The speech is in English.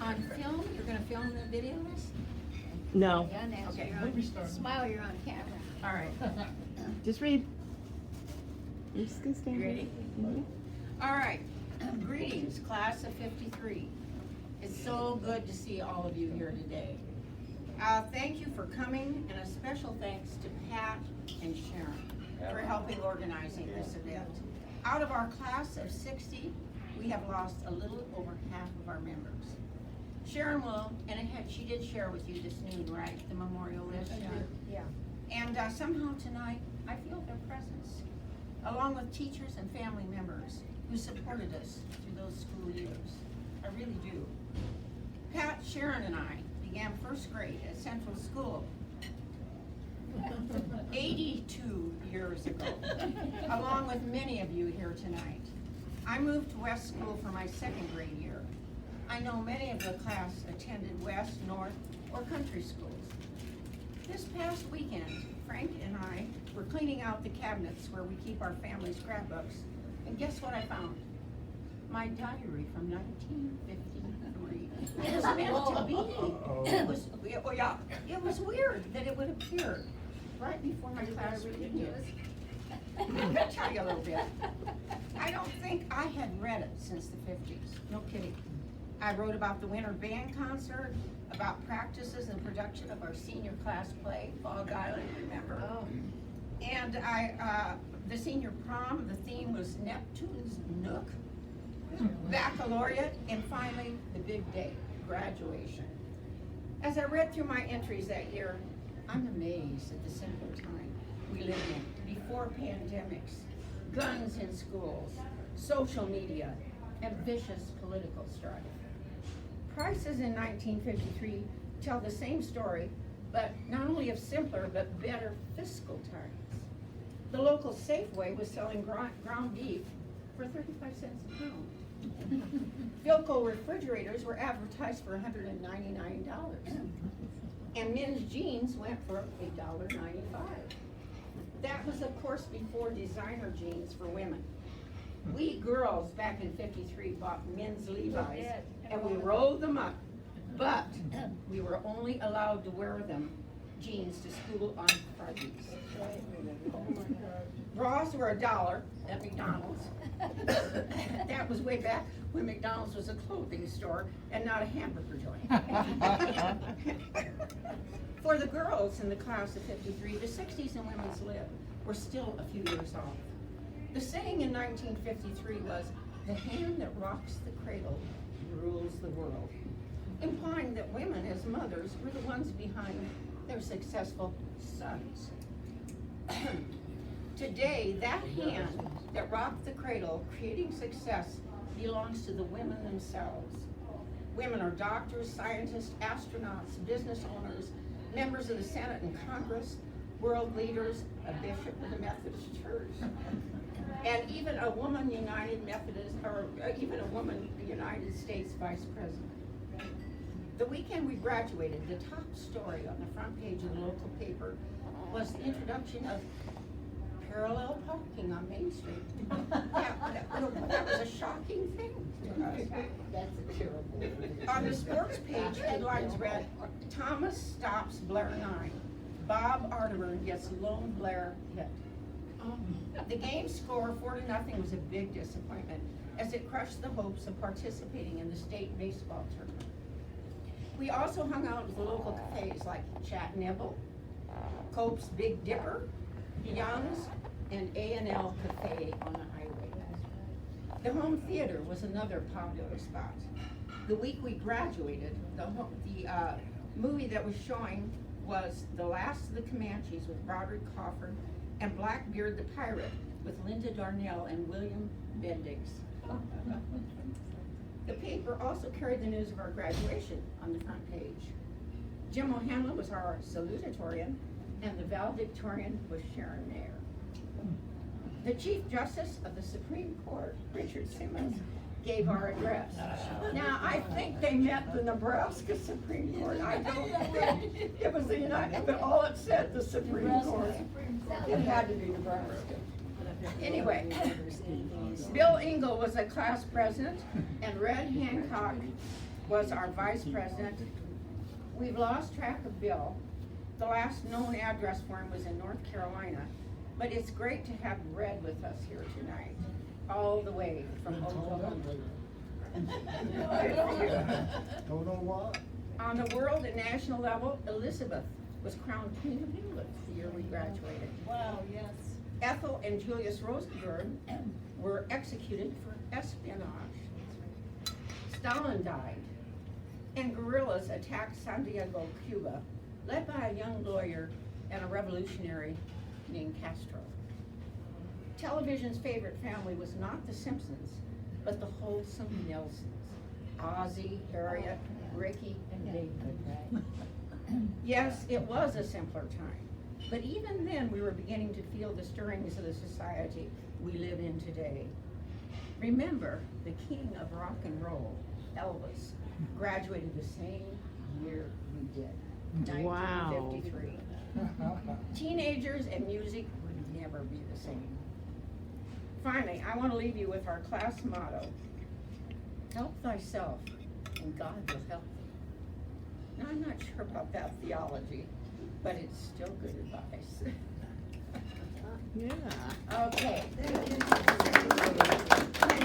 on film? You're gonna film the video this? No, Yeah, Nancy, Okay. you're on, smile, you're on camera. All right. just read. You're just gonna stand You here. ready? Mhm. All right. Greetings, class of 53. It's so good to see all of you here today. Thank you for coming, and a special thanks to Pat and Sharon for helping organizing this event. Out of our class of 60, we have lost a little over half of our members. Sharon will, she did share with you this noon, right, the memorial list? Yeah. And somehow tonight, I feel their presence, along with teachers and family members who supported us through those school years. I really do. Pat, Sharon, and I began first grade at Central School 82 years ago, along with many of you here tonight. I moved to West School for my second grade year. I know many of the class attended West, North, or country schools. This past weekend, Frank and I were cleaning out the cabinets where we keep our family's scrapbooks, and guess what I found? My diary from 1953. It was meant to be. It was weird that it would appear right before my class reunion. I'll tell you a little bit. I don't think I had read it since the 50s. No kidding. I wrote about the winter band concert, about practices and production of our senior class play, Fog Island, remember? Oh. And the senior prom, the theme was Neptune's Nook, baccalaureate, and finally, the big day, graduation. As I read through my entries that year, I'm amazed at the simpler time we lived in, before pandemics, guns in schools, social media, and vicious political strife. Prices in 1953 tell the same story, but not only of simpler, but better fiscal times. The local Safeway was selling ground beef for 35 cents a pound. Philco refrigerators were advertised for $199. And men's jeans went for $1.95. That was, of course, before designer jeans for women. We girls back in 53 bought men's Levi's and we rolled them up, but we were only allowed to wear them, jeans, to school on Fridays. Bras were $1 at McDonald's. That was way back when McDonald's was a clothing store and not a hamburger joint. For the girls in the class of 53, the 60s in women's lib were still a few years off. The saying in 1953 was, "The hand that rocks the cradle rules the world," implying that women as mothers were the ones behind their successful sons. Today, that hand that rocked the cradle, creating success, belongs to the women themselves. Women are doctors, scientists, astronauts, business owners, members of the Senate and Congress, world leaders, a bishop of the Methodist Church, and even a woman United States Vice President. The weekend we graduated, the top story on the front page of the local paper was the introduction of parallel parking on Main Street. That was a shocking thing to us. That's terrible. On the sports page, headlines read, "Thomas stops Blair 9. Bob Arterburn gets lone Blair hit." The game score 4-0 was a big disappointment as it crushed the hopes of participating in the state baseball tournament. We also hung out with the local cafes like Chat Nibble, Cope's Big Dipper, Young's, and A&L Cafe on the highway. The home theater was another popular spot. The week we graduated, the movie that was showing was The Last of the Comanches with Broderick Crawford and Blackbeard the Pirate with Linda Darnell and William Bendix. The paper also carried the news of our graduation on the front page. Jim O'Hanlon was our salutatorian, and the valedictorian was Sharon Mayer. The Chief Justice of the Supreme Court, Richard Simmons, gave our address. Now, I think they meant the Nebraska Supreme Court. I don't think it was the United, but all it said, the Supreme Court. It had to be Nebraska. Anyway, Bill Engel was a class president, and Red Hancock was our vice president. We've lost track of Bill. The last known address for him was in North Carolina, but it's great to have Red with us here tonight, all the way from Oklahoma. Don't know why. On the world and national level, Elizabeth was crowned Queen of England the year we graduated. Wow, yes. Ethel and Julius Rosenberg were executed for espionage. Stalin died, and guerrillas attacked Santiago, Cuba, led by a young lawyer and a revolutionary named Castro. Television's favorite family was not the Simpsons, but the wholesome Nelsons. Ozzie, Harriet, Ricky, and David. Yes, it was a simpler time, but even then we were beginning to feel the stirrings of the society we live in today. Remember, the king of rock and roll, Elvis, graduated the same year we did, Wow. 1953. Teenagers and music would never be the same. Finally, I want to leave you with our class motto: help thyself, and God will help thee. Now, I'm not sure about that theology, but it's still good advice. Yeah. Okay. Thank you.